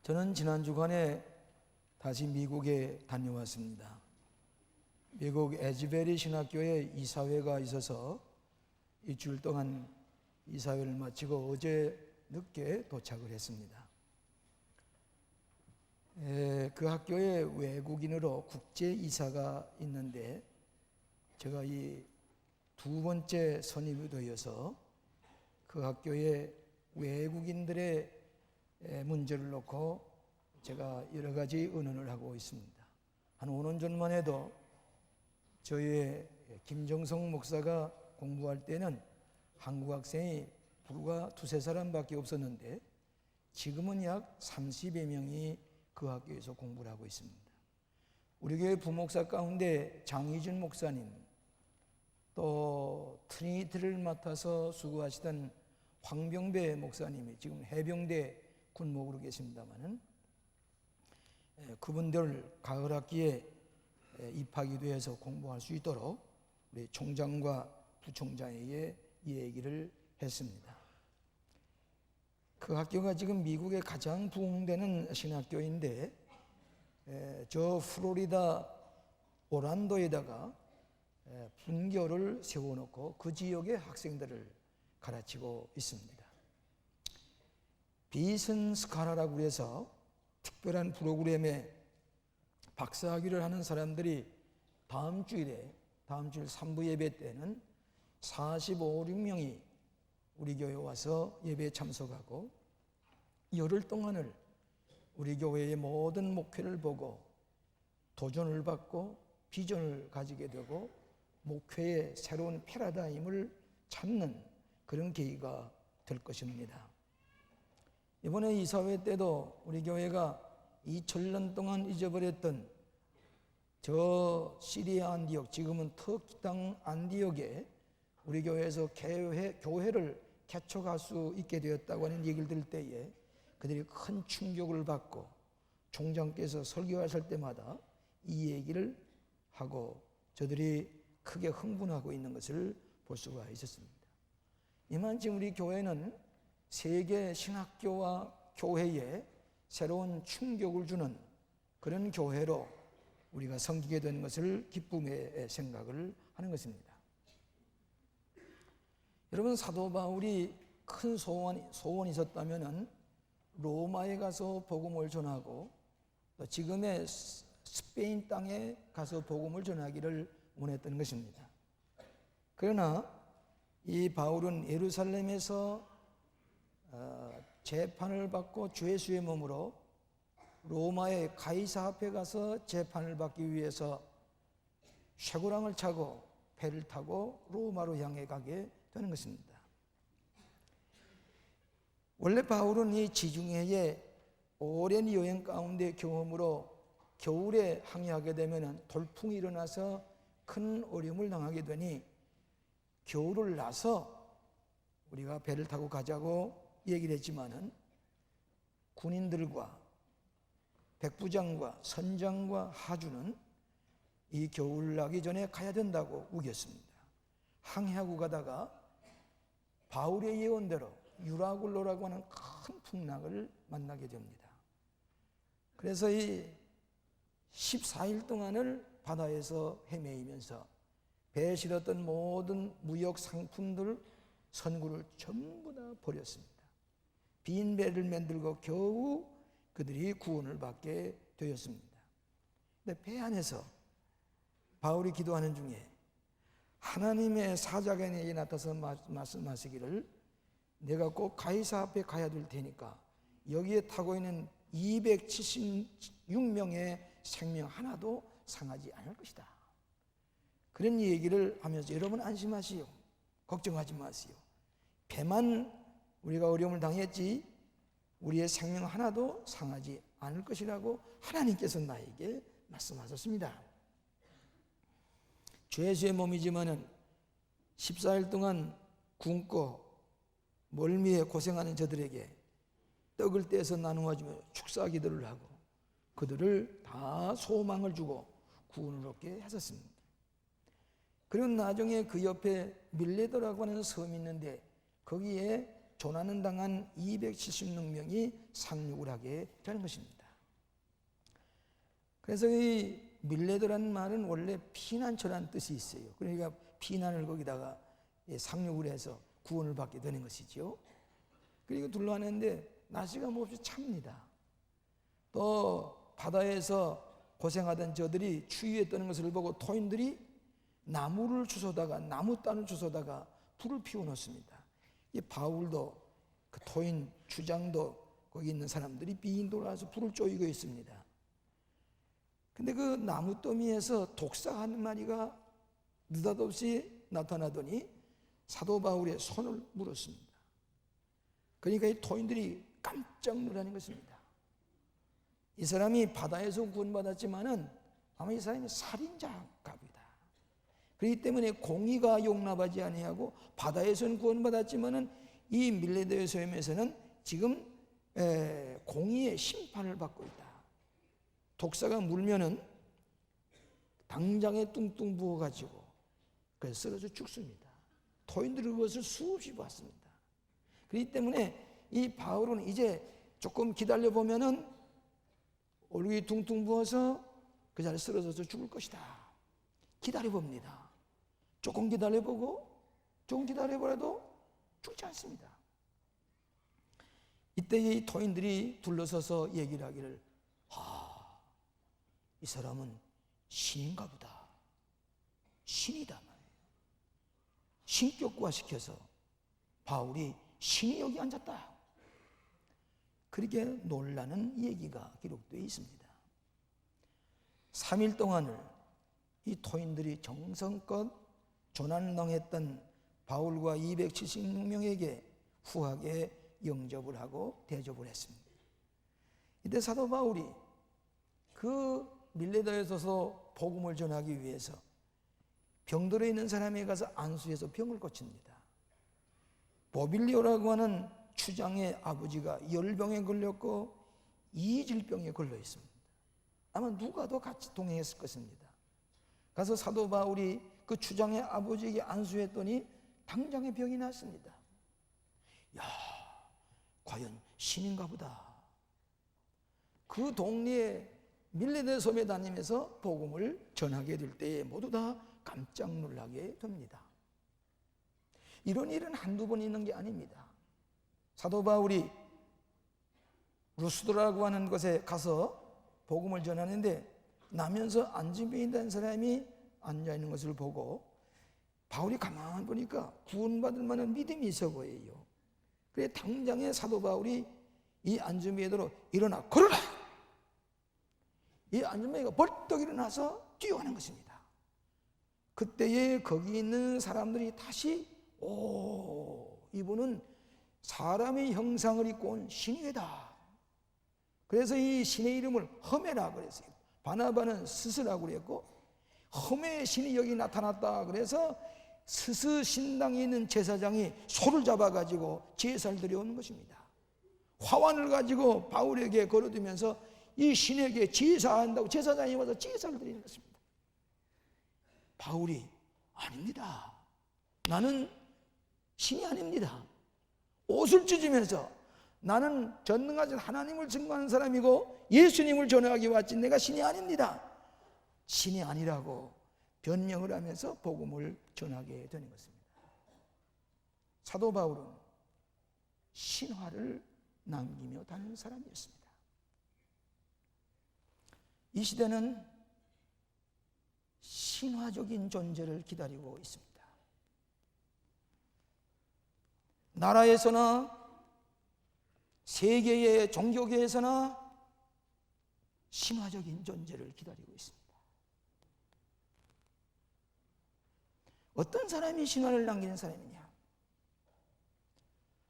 저는 지난 주간에 다시 미국에 다녀왔습니다. 미국 에즈베리 신학교에 이사회가 있어서 일주일 동안 이사회를 마치고 어제 늦게 도착을 했습니다. 그 학교에 외국인으로 국제이사가 있는데 제가 이 두 번째 선임이 되어서 그 학교에 외국인들의 문제를 놓고 제가 여러 가지 의논을 하고 있습니다. 한 5년 전만 해도 저희 김정성 목사가 공부할 때는 한국 학생이 불과 두세 사람밖에 없었는데 지금은 약 30여 명이 그 학교에서 공부를 하고 있습니다. 우리 교회 부목사 가운데 장희준 목사님, 또 트리니티를 맡아서 수고하시던 황병배 목사님이 지금 해병대 군목으로 계십니다마는 그분들 가을 학기에 입학이 되어서 공부할 수 있도록 우리 총장과 부총장에게 이 얘기를 했습니다. 그 학교가 지금 미국의 가장 부흥되는 신학교인데 저 플로리다 오란도에다가 분교를 세워놓고 그 지역의 학생들을 가르치고 있습니다. 비슨 스카라라고 해서 특별한 프로그램에 박사학위를 하는 사람들이 다음 주일 3부 예배 때는 45~6명이 우리 교회에 와서 예배에 참석하고 열흘 동안을 우리 교회의 모든 목회를 보고 도전을 받고 비전을 가지게 되고 목회의 새로운 패러다임을 찾는 그런 계기가 될 것입니다. 이번에 이사회 때도 우리 교회가 2000년 동안 잊어버렸던 저 시리아 안디옥, 지금은 터키 땅 안디옥에 우리 교회에서 교회를 개척할 수 있게 되었다고 하는 얘기를 들을 때에 그들이 큰 충격을 받고 총장께서 설교하실 때마다 이 얘기를 하고 저들이 크게 흥분하고 있는 것을 볼 수가 있었습니다. 이만 지금 우리 교회는 세계 신학교와 교회에 새로운 충격을 주는 그런 교회로 우리가 섬기게 된 것을 기쁨의 생각을 하는 것입니다. 여러분, 사도 바울이 큰 소원이 있었다면 로마에 가서 복음을 전하고 또 지금의 스페인 땅에 가서 복음을 전하기를 원했던 것입니다. 그러나 이 바울은 예루살렘에서 재판을 받고 죄수의 몸으로 로마의 가이사 앞에 가서 재판을 받기 위해서 쇠고랑을 차고 배를 타고 로마로 향해 가게 되는 것입니다. 원래 바울은 이 지중해의 오랜 여행 가운데 경험으로 겨울에 항해하게 되면 돌풍이 일어나서 큰 어려움을 당하게 되니 겨울을 나서 우리가 배를 타고 가자고 얘기를 했지만은 군인들과 백부장과 선장과 하주는 이 겨울 나기 전에 가야 된다고 우겼습니다. 항해하고 가다가 바울의 예언대로 유라굴로라고 하는 큰 풍랑을 만나게 됩니다. 그래서 이 14일 동안을 바다에서 헤매이면서 배에 실었던 모든 무역 상품들, 선구를 전부 다 버렸습니다. 빈 배를 만들고 겨우 그들이 구원을 받게 되었습니다. 근데 배 안에서 바울이 기도하는 중에 하나님의 사자견이 나타나서 말씀하시기를 내가 꼭 가이사 앞에 가야 될 테니까 여기에 타고 있는 276명의 생명 하나도 상하지 않을 것이다. 그런 얘기를 하면서 여러분 안심하시오. 걱정하지 마시오. 배만 우리가 어려움을 당했지 우리의 생명 하나도 상하지 않을 것이라고 하나님께서 나에게 말씀하셨습니다. 죄수의 몸이지만은 14일 동안 굶고 멀미에 고생하는 저들에게 떡을 떼서 나누어주며 축사 기도를 하고 그들을 다 소망을 주고 구원을 얻게 하셨습니다. 그리고 나중에 그 옆에 밀레도라고 하는 섬이 있는데 거기에 조난을 당한 276명이 상륙을 하게 되는 것입니다. 그래서 이 밀레도라는 말은 원래 피난처라는 뜻이 있어요. 그러니까 피난을 거기다가 상륙을 해서 구원을 받게 되는 것이죠. 그리고 둘러하는데 날씨가 몹시 찹니다. 또 바다에서 고생하던 저들이 추위에 떠는 것을 보고 토인들이 나무를 주워다가 나무단을 주워다가 불을 피워놓습니다. 이 바울도 그 토인 주장도 거기 있는 사람들이 비인도를 와서 불을 쪼이고 있습니다. 근데 그 나무더미에서 독사 한 마리가 느닷없이 나타나더니 사도 바울의 손을 물었습니다. 그러니까 이 토인들이 깜짝 놀라는 것입니다. 이 사람이 바다에서 구원받았지만은 아마 이 사람이 살인자갑니다. 그렇기 때문에 공의가 용납하지 아니하고 바다에서는 구원받았지만은 이 밀레도의 섬에서는 지금 공의의 심판을 받고 있다. 독사가 물면은 당장에 뚱뚱 부어가지고 그래서 쓰러져 죽습니다. 토인들이 그것을 수없이 봤습니다. 그렇기 때문에 이 바울은 이제 조금 기다려 보면은 얼굴이 둥둥 부어서 그 자리에 쓰러져서 죽을 것이다. 기다려 봅니다. 조금 기다려 보고 조금 기다려 보라도 죽지 않습니다. 이때 이 토인들이 둘러서서 얘기를 하기를, 이 사람은 신인가 보다. 신이다 말이에요. 신격화시켜서 바울이 신이 여기 앉았다. 그렇게 놀라는 얘기가 기록되어 있습니다. 3일 동안을 이 토인들이 정성껏 조난당했던 바울과 276명에게 후하게 영접을 하고 대접을 했습니다. 이때 사도 바울이 그 밀레도에 서서 복음을 전하기 위해서 병들어 있는 사람에 가서 안수해서 병을 고칩니다. 보빌리오라고 하는 추장의 아버지가 열병에 걸렸고 이질병에 걸려 있습니다. 아마 누가도 같이 동행했을 것입니다. 가서 사도 바울이 그 추장의 아버지에게 안수했더니 당장에 병이 났습니다. 야, 과연 신인가 보다. 그 동네에 밀레도 섬에 다니면서 복음을 전하게 될 때에 모두 다 깜짝 놀라게 됩니다. 이런 일은 한두 번 있는 게 아닙니다. 사도 바울이 루스드라고 하는 곳에 가서 복음을 전하는데 나면서 안진병이 있는 사람이 앉아있는 것을 보고 바울이 가만히 보니까 구원받을 만한 믿음이 있어 보여요. 그래 당장에 사도 바울이 이 안진병에도록 일어나 걸어라! 이 안진병이가 벌떡 일어나서 뛰어가는 것입니다. 그때에 거기 있는 사람들이 다시 이분은 사람의 형상을 입고 온 신이다. 그래서 이 신의 이름을 허메라 그랬어요. 바나바는 스스라고 그랬고 허메의 신이 여기 나타났다. 그래서 스스 신당에 있는 제사장이 소를 잡아가지고 제사를 드려오는 것입니다. 화환을 가지고 바울에게 걸어두면서 이 신에게 제사한다고 제사장이 와서 제사를 드리는 것입니다. 바울이 아닙니다. 나는 신이 아닙니다. 옷을 찢으면서 나는 전능하신 하나님을 증거하는 사람이고 예수님을 전하기 왔지 내가 신이 아닙니다. 신이 아니라고 변명을 하면서 복음을 전하게 되는 것입니다. 사도 바울은 신화를 남기며 다니는 사람이었습니다. 이 시대는 신화적인 존재를 기다리고 있습니다. 나라에서나 세계의 종교계에서나 신화적인 존재를 기다리고 있습니다. 어떤 사람이 신화를 남기는 사람이냐?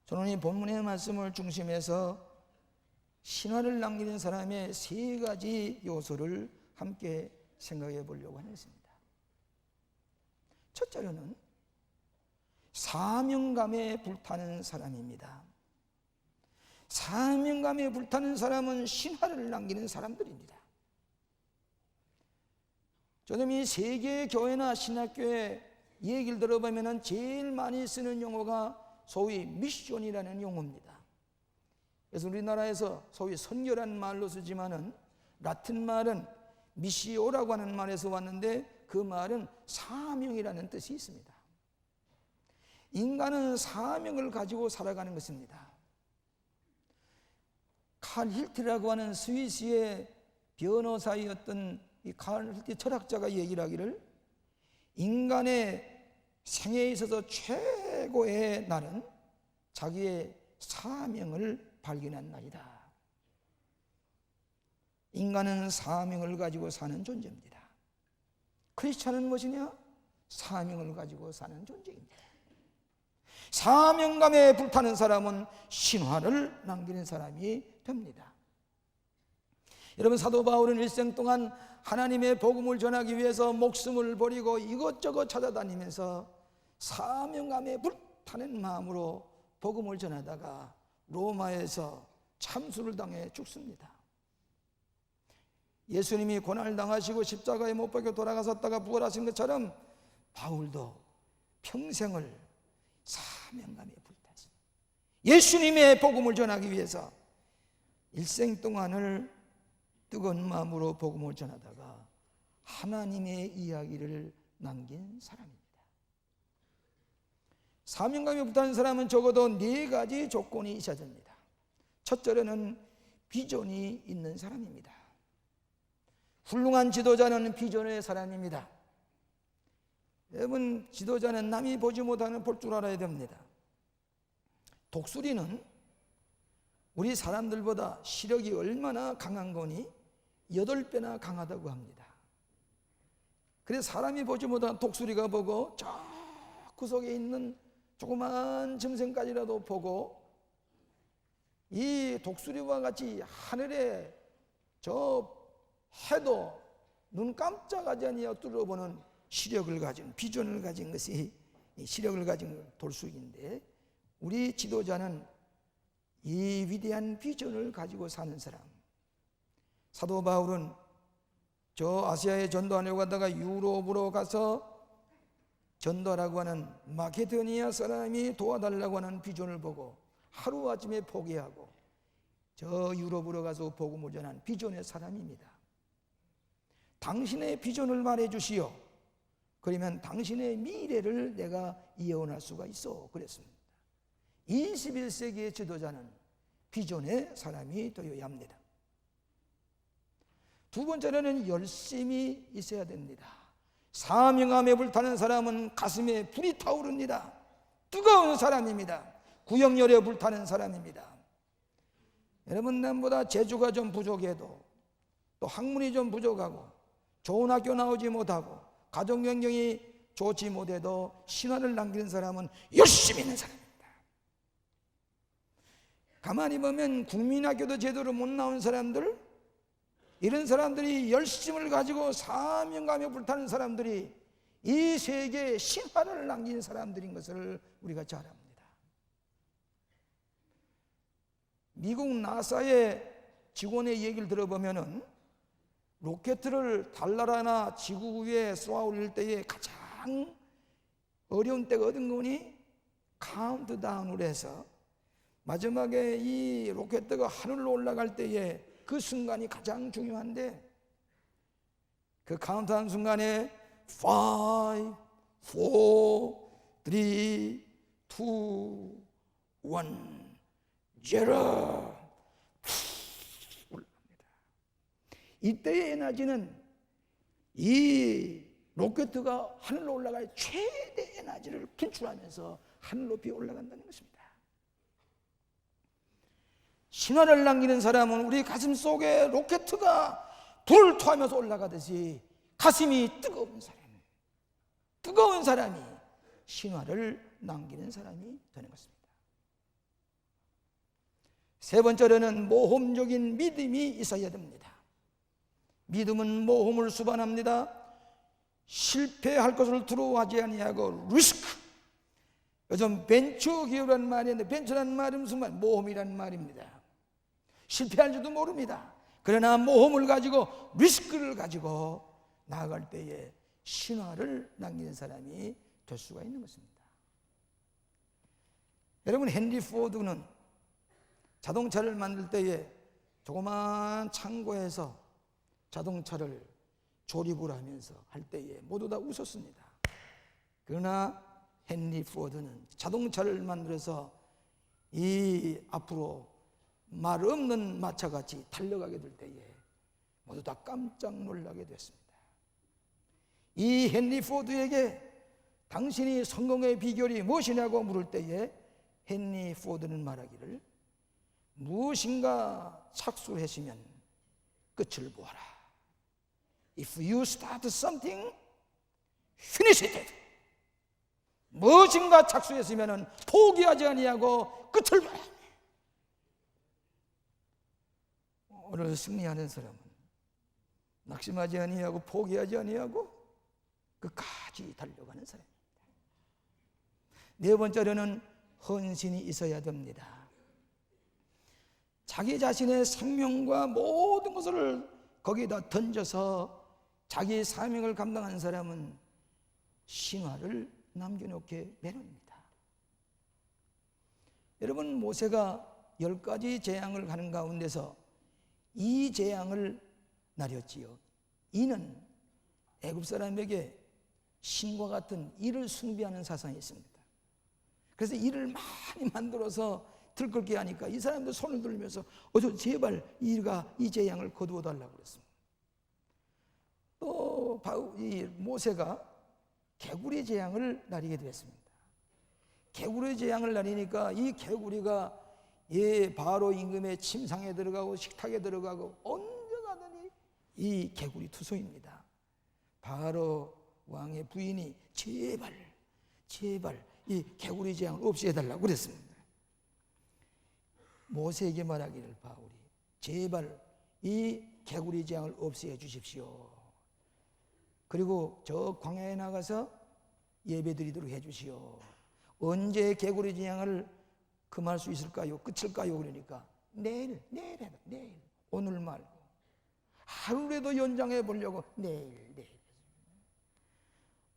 저는 이 본문의 말씀을 중심해서 신화를 남기는 사람의 세 가지 요소를 함께 생각해 보려고 하는 것입니다. 첫째로는 사명감에 불타는 사람입니다. 사명감에 불타는 사람은 신화를 남기는 사람들입니다. 저는 이 세계 교회나 신학교에 얘기를 들어보면 제일 많이 쓰는 용어가 소위 미션이라는 용어입니다. 그래서 우리나라에서 소위 선교라는 말로 쓰지만은 라틴 말은 미시오라고 하는 말에서 왔는데 그 말은 사명이라는 뜻이 있습니다. 인간은 사명을 가지고 살아가는 것입니다. 칼 힐트라고 하는 스위스의 변호사였던 이 칼 힐트 철학자가 얘기를 하기를, 인간의 생애에 있어서 최고의 날은 자기의 사명을 발견한 날이다. 인간은 사명을 가지고 사는 존재입니다. 크리스찬은 무엇이냐? 사명을 가지고 사는 존재입니다. 사명감에 불타는 사람은 신화를 남기는 사람이 됩니다. 여러분, 사도 바울은 일생 동안 하나님의 복음을 전하기 위해서 목숨을 버리고 이것저것 찾아다니면서 사명감에 불타는 마음으로 복음을 전하다가 로마에서 참수를 당해 죽습니다. 예수님이 고난을 당하시고 십자가에 못 박혀 돌아가셨다가 부활하신 것처럼 바울도 평생을 사명감에 불탔습니다. 예수님의 복음을 전하기 위해서 일생 동안을 뜨거운 마음으로 복음을 전하다가 하나님의 이야기를 남긴 사람입니다. 사명감에 불타는 사람은 적어도 4가지 조건이 있어야 됩니다. 첫째로는 비전이 있는 사람입니다. 훌륭한 지도자는 비전의 사람입니다. 여러분, 지도자는 남이 보지 못하는 볼 줄 알아야 됩니다. 독수리는 우리 사람들보다 시력이 얼마나 강한 거니 8배나 강하다고 합니다. 그래서 사람이 보지 못한 독수리가 보고 저 구석에 있는 조그만 짐승까지라도 보고 이 독수리와 같이 하늘에 저 해도 눈 깜짝하지 아니하여 뚫어보는 시력을 가진, 비전을 가진 것이 시력을 가진 돌수인데, 우리 지도자는 이 위대한 비전을 가지고 사는 사람. 사도 바울은 저 아시아에 전도하려고 하다가 유럽으로 가서 전도하라고 하는 마케도니아 사람이 도와달라고 하는 비전을 보고 하루아침에 포기하고 저 유럽으로 가서 복음을 전한 비전의 사람입니다. 당신의 비전을 말해 주시오. 그러면 당신의 미래를 내가 예언할 수가 있어. 그랬습니다. 21세기의 지도자는 비전의 사람이 되어야 합니다. 두 번째로는 열심이 있어야 됩니다. 사명감에 불타는 사람은 가슴에 불이 타오릅니다. 뜨거운 사람입니다. 구역열에 불타는 사람입니다. 여러분, 남보다 재주가 좀 부족해도, 또 학문이 좀 부족하고 좋은 학교 나오지 못하고 가정 환경이 좋지 못해도 신화를 남기는 사람은 열심히 있는 사람입니다. 가만히 보면 국민학교도 제대로 못 나온 사람들, 이런 사람들이 열심을 가지고 사명감에 불타는 사람들이 이 세계에 신화를 남긴 사람들인 것을 우리가 잘 압니다. 미국 나사의 직원의 얘기를 들어보면은 로켓을 달나라나 지구 위에 쏘아 올릴 때에 가장 어려운 때가 어떤 거니? 카운트다운을 해서 마지막에 이 로켓가 하늘로 올라갈 때에 그 순간이 가장 중요한데, 그 카운트다운 순간에 5, 4, 3, 2, 1, 0 이때의 에너지는 이 로켓가 하늘로 올라갈 최대 에너지를 분출하면서 하늘 높이 올라간다는 것입니다. 신화를 남기는 사람은 우리 가슴 속에 로켓가 불을 토하면서 올라가듯이 가슴이 뜨거운 사람이 신화를 남기는 사람이 되는 것입니다. 세 번째로는 모험적인 믿음이 있어야 됩니다. 믿음은 모험을 수반합니다. 실패할 것을 두려워하지 아니하고 리스크. 요즘 벤처 기업이라는 말이 있는데, 벤처라는 말은 무슨 말? 모험이라는 말입니다. 실패할지도 모릅니다. 그러나 모험을 가지고 리스크를 가지고 나아갈 때에 신화를 남기는 사람이 될 수가 있는 것입니다. 여러분, 헨리 포드는 자동차를 만들 때에 조그마한 창고에서 자동차를 조립을 하면서 할 때에 모두 다 웃었습니다. 그러나 헨리 포드는 자동차를 만들어서 이 앞으로 말 없는 마차같이 달려가게 될 때에 모두 다 깜짝 놀라게 됐습니다. 이 헨리 포드에게 당신이 성공의 비결이 무엇이냐고 물을 때에 헨리 포드는 말하기를 무엇인가 착수를 했으면 끝을 보아라. If you start something, finish it. 무엇인가 착수했으면 포기하지 아니하고 끝을 보라. 오늘 승리하는 사람은 낙심하지 아니하고 포기하지 아니하고 끝까지 달려가는 사람입니다. 네 번째로는 헌신이 있어야 됩니다. 자기 자신의 생명과 모든 것을 거기다 던져서 자기 사명을 감당하는 사람은 신화를 남겨놓게 내놓습니다. 여러분, 모세가 10가지 재앙을 하는 가운데서 이 재앙을 나렸지요. 이는 애굽 사람에게 신과 같은 이를 숭배하는 사상이 있습니다. 그래서 이를 많이 만들어서 들끓게 하니까 이 사람도 손을 들면서 제발 이 재앙을 거두어 달라고 그랬습니다. 또 이 모세가 개구리 재앙을 나리게 되었습니다. 개구리 재앙을 나리니까 이 개구리가 바로 임금의 침상에 들어가고 식탁에 들어가고 언제 가더니 이 개구리 투소입니다. 바로 왕의 부인이 제발 이 개구리 재앙을 없애달라고 그랬습니다. 모세에게 말하기를 바울이 제발 이 개구리 재앙을 없애 주십시오. 그리고 저 광야에 나가서 예배드리도록 해주시오. 언제 개구리 재앙을 금할 수 있을까요? 끝일까요? 그러니까 내일 오늘 말고 하루라도 연장해 보려고 내일.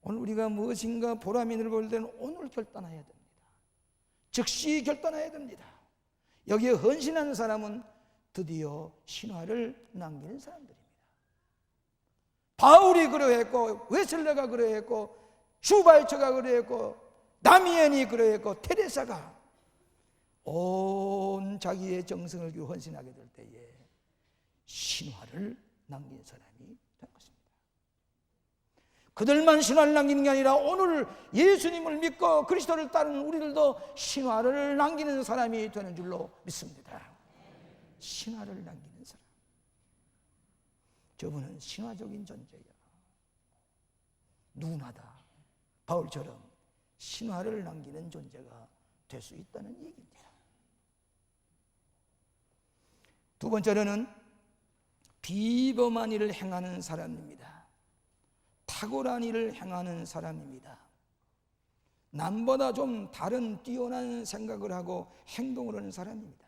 오늘 우리가 무엇인가 보람이 늘어올 때는 오늘 결단해야 됩니다. 즉시 결단해야 됩니다. 여기에 헌신하는 사람은 드디어 신화를 남기는 사람들입니다. 바울이 그러했고 웨슬레가 그러했고 슈바이처가 그러했고 다미엔이 그러했고 테레사가 온 자기의 정성을 기울여 헌신하게 될 때에 신화를 남긴 사람이 된 것입니다. 그들만 신화를 남기는 게 아니라 오늘 예수님을 믿고 그리스도를 따르는 우리들도 신화를 남기는 사람이 되는 줄로 믿습니다. 신화를 남기는 사람. 저분은 신화적인 존재야. 누구나 다 바울처럼 신화를 남기는 존재가 될 수 있다는 얘기입니다. 두 번째로는 비범한 일을 행하는 사람입니다. 탁월한 일을 행하는 사람입니다. 남보다 좀 다른 뛰어난 생각을 하고 행동을 하는 사람입니다.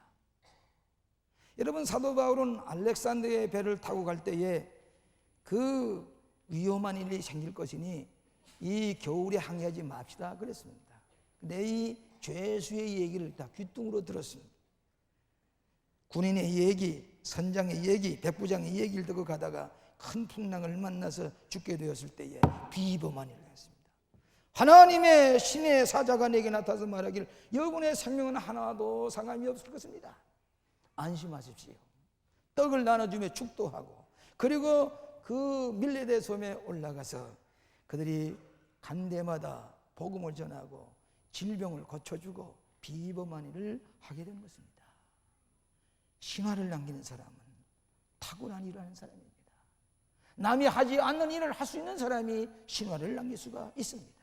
여러분, 사도 바울은 알렉산드의 배를 타고 갈 때에 그 위험한 일이 생길 것이니 이 겨울에 항해하지 맙시다 그랬습니다. 근데 이 죄수의 얘기를 다 귀뚱으로 들었습니다. 군인의 얘기, 선장의 얘기, 백부장의 얘기를 듣고 가다가 큰 풍랑을 만나서 죽게 되었을 때에 비범한 일을 했습니다. 하나님의 신의 사자가 내게 나타나서 말하기를 여러분의 생명은 하나도 상함이 없을 것입니다. 안심하십시오. 떡을 나눠주며 축도하고 그리고 그 밀레데 섬에 올라가서 그들이 간 데마다 복음을 전하고 질병을 고쳐주고 비범한 일을 하게 된 것입니다. 신화를 남기는 사람은 탁월한 일을 하는 사람입니다. 남이 하지 않는 일을 할 수 있는 사람이 신화를 남길 수가 있습니다.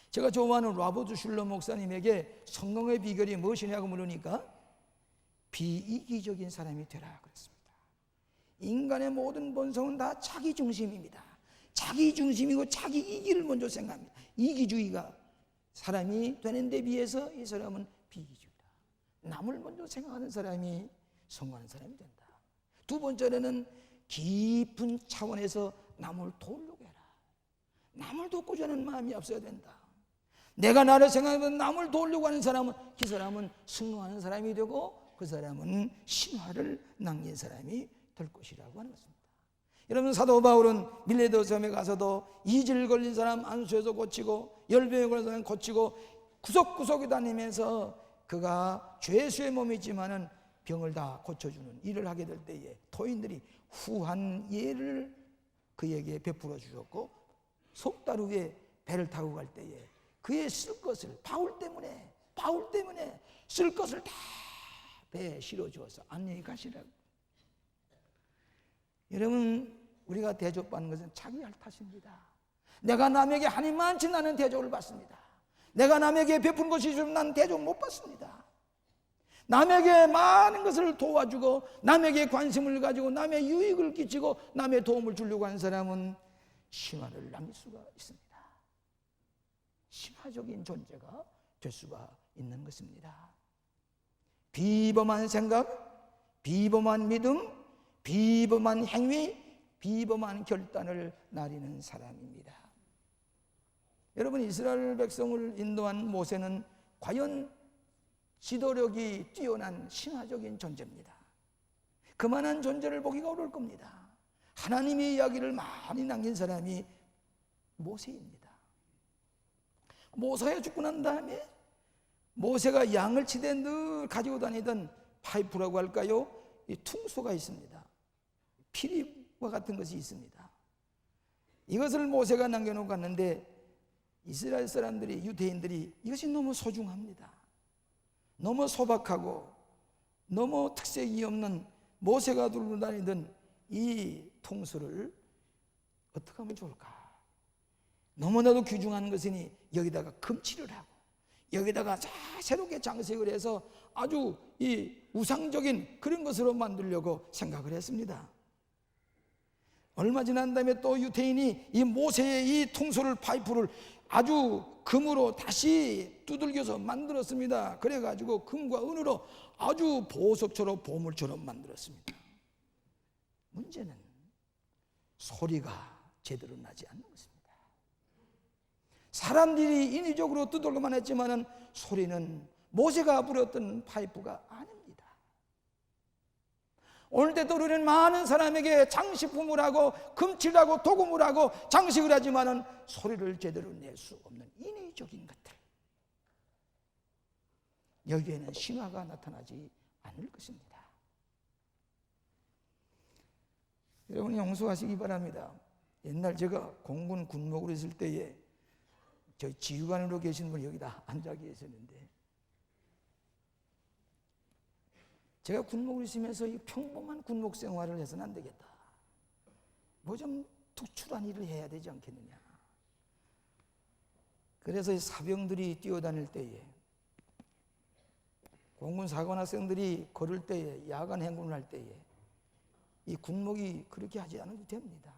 제가 좋아하는 로버트 슐러 목사님에게 성공의 비결이 무엇이냐고 물으니까 비이기적인 사람이 되라 그랬습니다. 인간의 모든 본성은 다 자기 중심입니다. 자기 중심이고 자기 이기를 먼저 생각합니다. 이기주의가 사람이 되는 데 비해서 이 사람은 비이기주의다. 남을 먼저 생각하는 사람이 성공하는 사람이 된다. 두 번째로는 깊은 차원에서 남을 도우려고 해라. 남을 돕고자 하는 마음이 앞서야 된다. 내가 나를 생각하면 남을 도우려고 하는 사람은 그 사람은 승리하는 사람이 되고 그 사람은 신화를 남긴 사람이 될 것이라고 하는 것입니다. 여러분, 사도 바울은 밀레도 섬에 가서도 이질 걸린 사람 안수해서 고치고 열병에 걸린 사람 고치고 구석구석에 다니면서 그가 죄수의 몸이지만은 병을 다 고쳐주는 일을 하게 될 때에 토인들이 후한 예를 그에게 베풀어 주셨고 석 달 후에 배를 타고 갈 때에 그의 쓸 것을 바울 때문에 쓸 것을 다 배에 실어 주어서 안녕히 가시라고. 여러분, 우리가 대접받는 것은 자기 할 탓입니다. 내가 남에게 한이 많지 나는 대접을 받습니다. 내가 남에게 베푼 것이 있으면 난 대접 못 받습니다. 남에게 많은 것을 도와주고 남에게 관심을 가지고 남의 유익을 끼치고 남의 도움을 주려고 하는 사람은 신화를 남길 수가 있습니다. 신화적인 존재가 될 수가 있는 것입니다. 비범한 생각, 비범한 믿음, 비범한 행위, 비범한 결단을 나리는 사람입니다. 여러분, 이스라엘 백성을 인도한 모세는 과연 지도력이 뛰어난 신화적인 존재입니다. 그만한 존재를 보기가 어려울 겁니다. 하나님의 이야기를 많이 남긴 사람이 모세입니다. 모세가 죽고 난 다음에 모세가 양을 치되 늘 가지고 다니던 파이프라고 할까요? 이 퉁소가 있습니다. 피리와 같은 것이 있습니다. 이것을 모세가 남겨놓고 갔는데 이스라엘 사람들이, 유대인들이 이것이 너무 소중합니다. 너무 소박하고 너무 특색이 없는 모세가 들고 다니던 이 통수를 어떻게 하면 좋을까? 너무나도 귀중한 것이니 여기다가 금칠을 하고 여기다가 새롭게 장식을 해서 아주 이 우상적인 그런 것으로 만들려고 생각을 했습니다. 얼마 지난 다음에 또 유대인이 이 모세의 이 통솔을 파이프를 아주 금으로 다시 두들겨서 만들었습니다. 그래가지고 금과 은으로 아주 보석처럼 보물처럼 만들었습니다. 문제는 소리가 제대로 나지 않는 것입니다. 사람들이 인위적으로 두들기만 했지만은 소리는 모세가 부렸던 파이프가 아닙니다. 오늘 때도 우리는 많은 사람에게 장식품을 하고 금칠을 하고 도금을 하고 장식을 하지만은 소리를 제대로 낼 수 없는 인위적인 것들, 여기에는 신화가 나타나지 않을 것입니다. 여러분, 용서하시기 바랍니다. 옛날 제가 공군 군목으로 있을 때에 저 지휘관으로 계신 분이 여기다 앉아 계셨는데, 제가 군목을 있으면서 이 평범한 군목 생활을 해서는 안 되겠다. 뭐 좀 특출한 일을 해야 되지 않겠느냐. 그래서 이 사병들이 뛰어다닐 때에, 공군 사관학생들이 걸을 때에, 야간 행군을 할 때에 이 군목이 그렇게 하지 않아도 됩니다.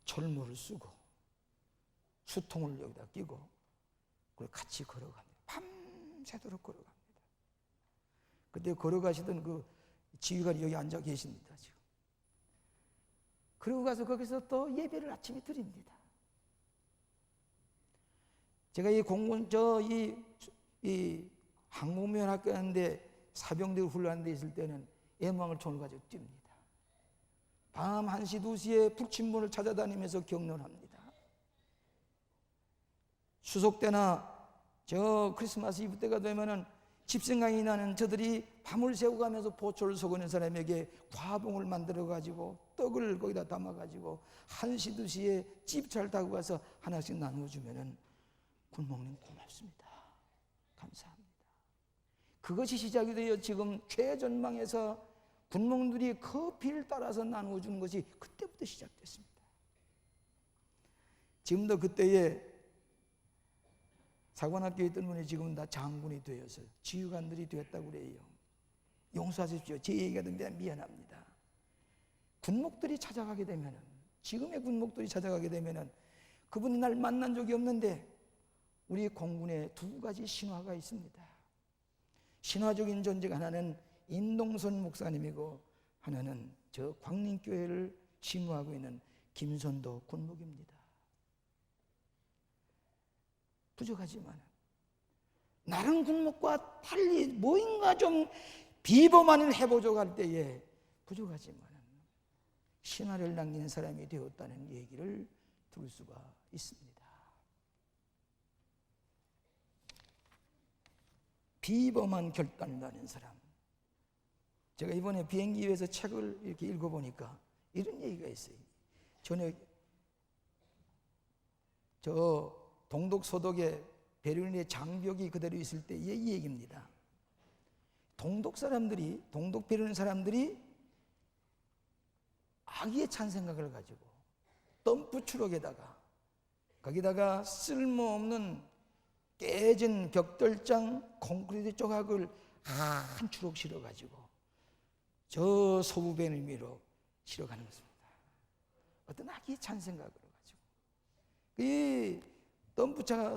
철모를 쓰고 수통을 여기다 끼고 그리고 같이 걸어갑니다. 밤새도록 걸어갑니다. 그때 걸어가시던 그 지휘관이 여기 앉아 계십니다, 지금. 그러고 가서 거기서 또 예배를 아침에 드립니다. 제가 이 공군, 이 항공모양 학교 하는데 사병들 훈련하는 데 있을 때는 애망을 총을 가지고 뜁니다. 밤 1시, 2시에 북침문을 찾아다니면서 격려합니다. 추석 때나 저 크리스마스 이브 때가 되면은 집 생각이 나는 저들이 밤을 새고 가면서 보초를 서고는 사람에게 과봉을 만들어 가지고 떡을 거기다 담아 가지고 1시, 2시에 집차를 타고 가서 하나씩 나누어 주면은 군목님 고맙습니다. 감사합니다. 그것이 시작이 되어 지금 최전방에서 군목들이 커피를 따라서 나누어 주는 것이 그때부터 시작됐습니다. 지금도 그때에 사관학교에 있던 분이 지금 다 장군이 되어서 지휘관들이 되었다고 그래요. 용서하십시오. 제 얘기가 미안합니다. 군목들이 찾아가게 되면은, 지금의 군목들이 찾아가게 되면은 그분이 날 만난 적이 없는데 우리 공군에 두 가지 신화가 있습니다. 신화적인 존재가 하나는 인동선 목사님이고 하나는 저 광림교회를 신화하고 있는 김선도 군목입니다. 부족하지만 나른 굴목과 달리 뭐인가 좀 비범한을 해보자고 할 때에 부족하지만 신화를 남긴 사람이 되었다는 얘기를 들을 수가 있습니다. 비범한 결단을 하는 사람. 제가 이번에 비행기 위에서 책을 이렇게 읽어보니까 이런 얘기가 있어요. 저녁 저 동독 서독에 베를린의 장벽이 그대로 있을 때의 이 얘기입니다. 동독 베를린 사람들이 악의의 찬 생각을 가지고 덤프 추럭에다가 거기다가 쓸모없는 깨진 벽돌장 콘크리트 조각을 한 추럭 실어가지고 저 서부 베를린으로 실어가는 것입니다. 어떤 악의의 찬 생각을 가지고 이 덤프차가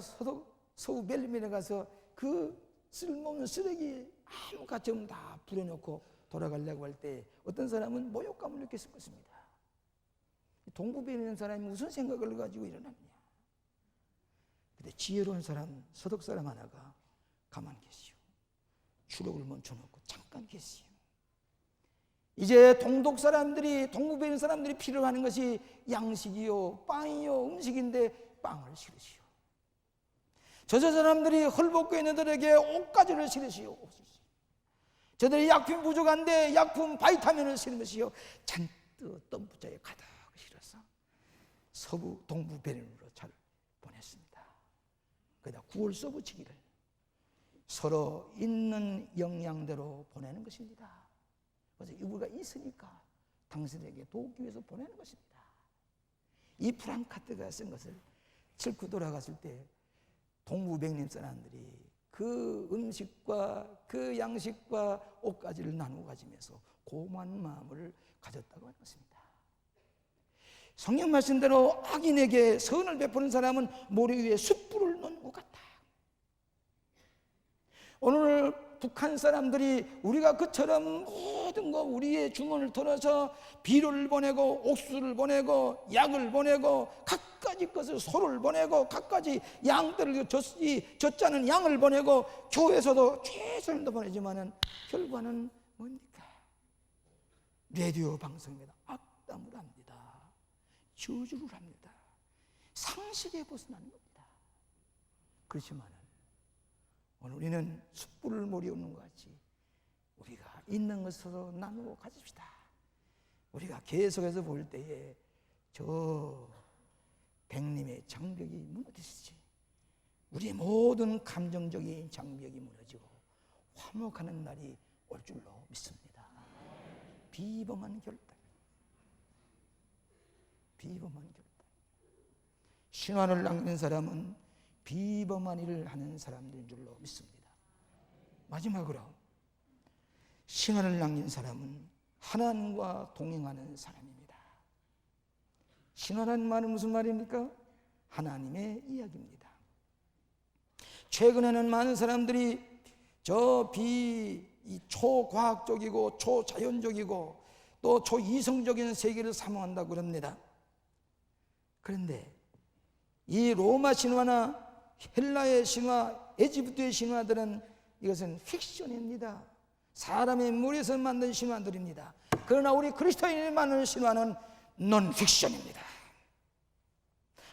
서부 베를린에 가서 그 쓸모없는 쓰레기 아무 가치 없는 다 불어넣고 돌아가려고 할 때 어떤 사람은 모욕감을 느꼈을 것입니다. 동부에 있는 사람이 무슨 생각을 가지고 일어났냐. 근데 지혜로운 사람, 서독 사람 하나가 가만히 계시오. 추록을 멈춰놓고 잠깐 계시오. 이제 동북에 있는 사람들이 필요로 하는 것이 양식이요, 빵이요, 음식인데 빵을 실으시오. 저 사람들이 헐벗고 있는 들에게 옷가지를 실으시오. 저들이 약품 부족한데 약품 바이타민을 실으시오. 잔뜩 덤프자에 가득 실어서 서부 동부 베를린으로 잘 보냈습니다. 거기다 구월 써붙이기를 서로 있는 역량대로 보내는 것입니다. 그래서 유부가 있으니까 당신에게 돕기 위해서 보내는 것입니다. 이 프랑카트가 쓴 것을 칠구 돌아갔을 때 동부 베를린 사람들이 그 음식과 그 양식과 옷가지를 나누어 가지면서 고마운 마음을 가졌다고 하는 것입니다. 성경 말씀대로 악인에게 선을 베푸는 사람은 모래 위에 숯불을 놓는 것 같다. 오늘 북한 사람들이 우리가 그처럼 모든 거 우리의 주머니를 털어서 비료를 보내고 옥수수를 보내고 약을 보내고 갖가지 것을 소를 보내고 갖가지 양들을 젖자는 양을 보내고 교회에서도 최선을 보내지만은 결과는 뭡니까? 라디오 방송입니다. 악담을 합니다. 저주를 합니다. 상식에 벗어나는 겁니다. 그렇지만은 오늘 우리는 숯불을 모리 없는 것 같이 우리가 있는 것으로 나누어 가집시다. 우리가 계속해서 볼 때에 저 백림의 장벽이 무너지시지 우리의 모든 감정적인 장벽이 무너지고 화목하는 날이 올 줄로 믿습니다. 비범한 결단. 신화를 남기는 사람은 비범한 일을 하는 사람들인 줄로 믿습니다. 마지막으로 신화를 남긴 사람은 하나님과 동행하는 사람입니다. 신화라는 말은 무슨 말입니까? 하나님의 이야기입니다. 최근에는 많은 사람들이 초과학적이고 초자연적이고 또 초이성적인 세계를 사모한다고 그럽니다. 그런데 이 로마 신화나 헬라의 신화, 에집트의 신화들은 이것은 픽션입니다. 사람의 머리에서 만든 신화들입니다. 그러나 우리 그리스도인이 만든 신화는 논픽션입니다.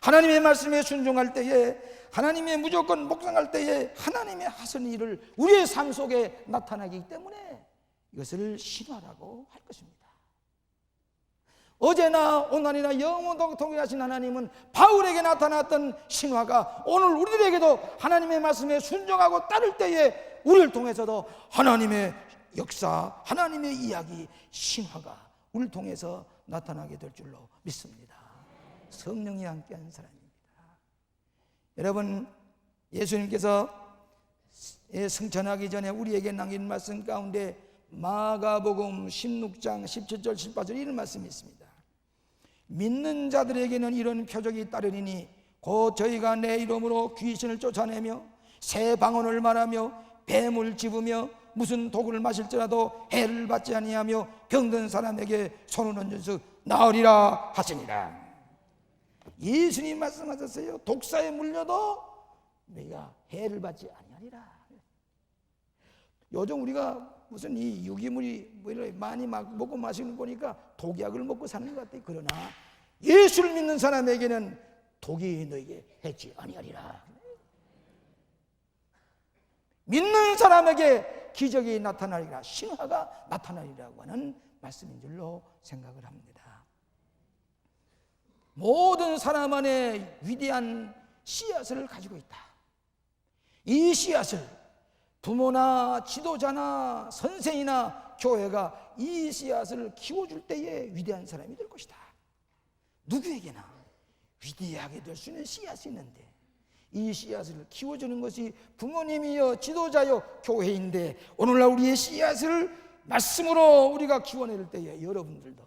하나님의 말씀에 순종할 때에, 하나님의 무조건 묵상할 때에 하나님의 하신 일을 우리의 삶 속에 나타나기 때문에 이것을 신화라고 할 것입니다. 어제나 오늘이나 영원토록 동일하신 하나님은 바울에게 나타났던 신화가 오늘 우리들에게도 하나님의 말씀에 순종하고 따를 때에 우리를 통해서도 하나님의 역사, 하나님의 이야기, 신화가 우리를 통해서 나타나게 될 줄로 믿습니다. 성령이 함께하는 사람입니다. 여러분, 예수님께서 승천하기 전에 우리에게 남긴 말씀 가운데 마가복음 16장 17절 18절 이런 말씀이 있습니다. 믿는 자들에게는 이런 표적이 따르리니 곧 저희가 내 이름으로 귀신을 쫓아내며 새 방언을 말하며 뱀을 집으며 무슨 독을 마실지라도 해를 받지 아니하며 병든 사람에게 손을 얹어서 나으리라 하시니라. 예수님 말씀하셨어요. 독사에 물려도 너희가 해를 받지 아니하리라. 요즘 우리가 무슨 이 유기물이 많이 먹고 마시는 거 보니까 독약을 먹고 사는 것 같아요. 그러나 예수를 믿는 사람에게는 독이 너에게 해지 아니하리라. 믿는 사람에게 기적이 나타나리라, 신화가 나타나리라고 하는 말씀인 줄로 생각을 합니다. 모든 사람 안에 위대한 씨앗을 가지고 있다. 이 씨앗을 부모나 지도자나 선생이나 교회가 이 씨앗을 키워줄 때에 위대한 사람이 될 것이다. 누구에게나 위대하게 될 수 있는 씨앗이 있는데 이 씨앗을 키워주는 것이 부모님이요 지도자요 교회인데, 오늘날 우리의 씨앗을 말씀으로 우리가 키워낼 때에 여러분들도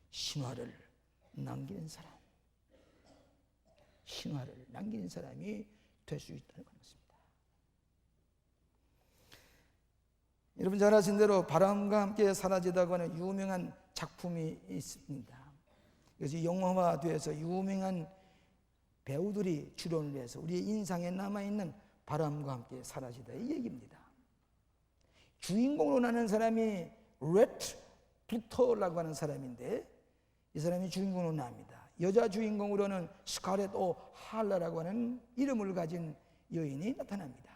신화를 남기는 사람, 신화를 남기는 사람이 될 수 있다는 것입니다. 여러분 잘 아신 대로 바람과 함께 사라지다고 하는 유명한 작품이 있습니다. 그래서 영화화돼서 유명한 배우들이 출연을 해서 우리의 인상에 남아있는 바람과 함께 사라지다, 이 얘기입니다. 주인공으로 나는 사람이 레트 부터라고 하는 사람인데, 이 사람이 주인공으로 나옵니다. 여자 주인공으로는 스칼렛 오 할라라고 하는 이름을 가진 여인이 나타납니다.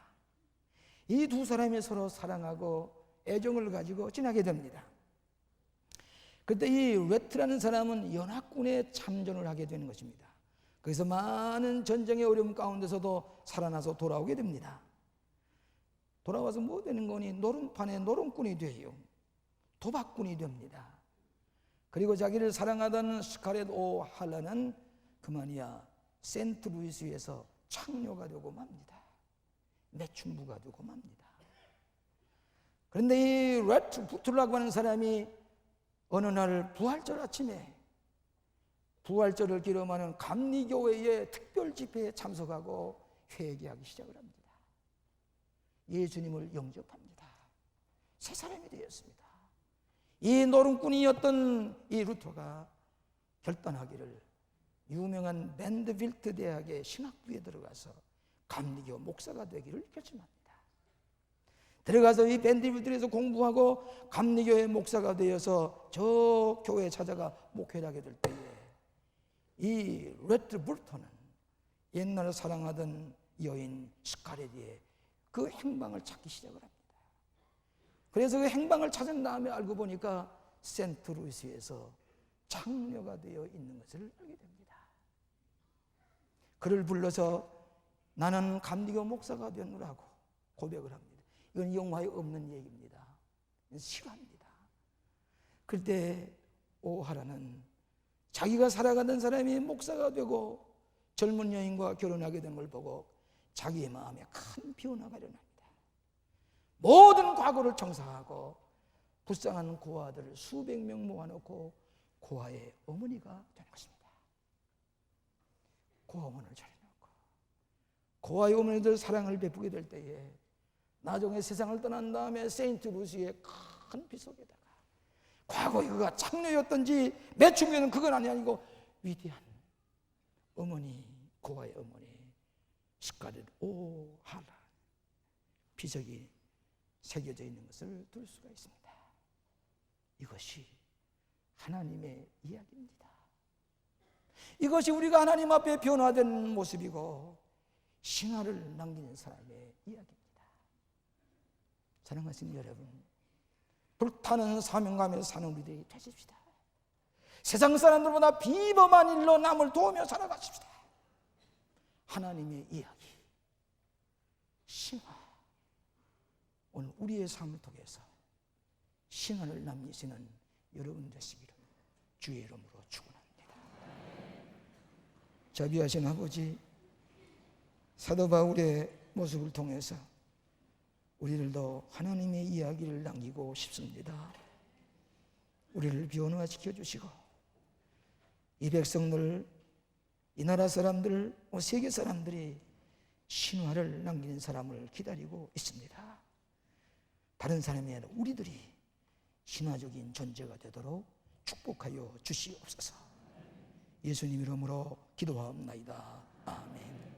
이 두 사람이 서로 사랑하고 애정을 가지고 지나게 됩니다. 그때 이 레트라는 사람은 연합군에 참전을 하게 되는 것입니다. 그래서 많은 전쟁의 어려움 가운데서도 살아나서 돌아오게 됩니다. 돌아와서 뭐 되는 거니? 노름판에 노름꾼이 돼요. 도박꾼이 됩니다. 그리고 자기를 사랑하던 스칼렛 오 할라는 그만이야 세인트루이스에서 창녀가 되고 맙니다. 매춘부가 되고 맙니다. 그런데 이 레트 부트라고 하는 사람이 어느 날 부활절 아침에 부활절을 기념하는 감리교회의 특별 집회에 참석하고 회개하기 시작을 합니다. 예수님을 영접합니다. 새 사람이 되었습니다. 이 노름꾼이었던 이 루터가 결단하기를 유명한 밴드빌트 대학의 신학부에 들어가서 감리교 목사가 되기를 결심합니다. 들어가서 이 밴드빌트에서 공부하고 감리교회 목사가 되어서 저 교회에 찾아가 목회를 하게 될 때에 이 레트 불터는 옛날 사랑하던 여인 스칼렛의 그 행방을 찾기 시작을 합니다. 그래서 그 행방을 찾은 다음에 알고 보니까 세인트루이스에서 창녀가 되어 있는 것을 알게 됩니다. 그를 불러서 나는 감리교 목사가 되느라고 고백을 합니다. 이건 영화에 없는 얘기입니다. 실화입니다. 그때 오하라는 자기가 살아가던 사람이 목사가 되고 젊은 여인과 결혼하게 된 걸 보고 자기의 마음에 큰 변화가 일어납니다. 모든 과거를 청산하고 불쌍한 고아들을 수백 명 모아놓고 고아의 어머니가 되는 것입니다. 고아 어머니를 차려놓고 고아의 어머니들 사랑을 베푸게 될 때에 나중에 세상을 떠난 다음에 세인트루이스의 큰 비 속에다가 과거에 그가 창녀였던지 매춘부였는 그건 아니고 위대한 어머니, 고아의 어머니 스칼렛 오 할라 비석이 새겨져 있는 것을 들 수가 있습니다. 이것이 하나님의 이야기입니다. 이것이 우리가 하나님 앞에 변화된 모습이고 신화를 남기는 사람의 이야기입니다. 사랑하시는 여러분, 불타는 사명감에서 사는 우리들이 되십시다. 세상 사람들보다 비범한 일로 남을 도우며 살아가십시다. 하나님의 이야기, 신화, 오늘 우리의 삶을 통해서 신화를 남기시는 여러분 되시기를 주의 이름으로 축원합니다. 자비하신 아버지, 사도 바울의 모습을 통해서 우리들도 하나님의 이야기를 남기고 싶습니다. 우리를 변화시켜 주시고 이 백성들, 이 나라 사람들, 세계 사람들이 신화를 남기는 사람을 기다리고 있습니다. 다른 사람이 아니라 우리들이 신화적인 존재가 되도록 축복하여 주시옵소서. 예수님 이름으로 기도하옵나이다. 아멘.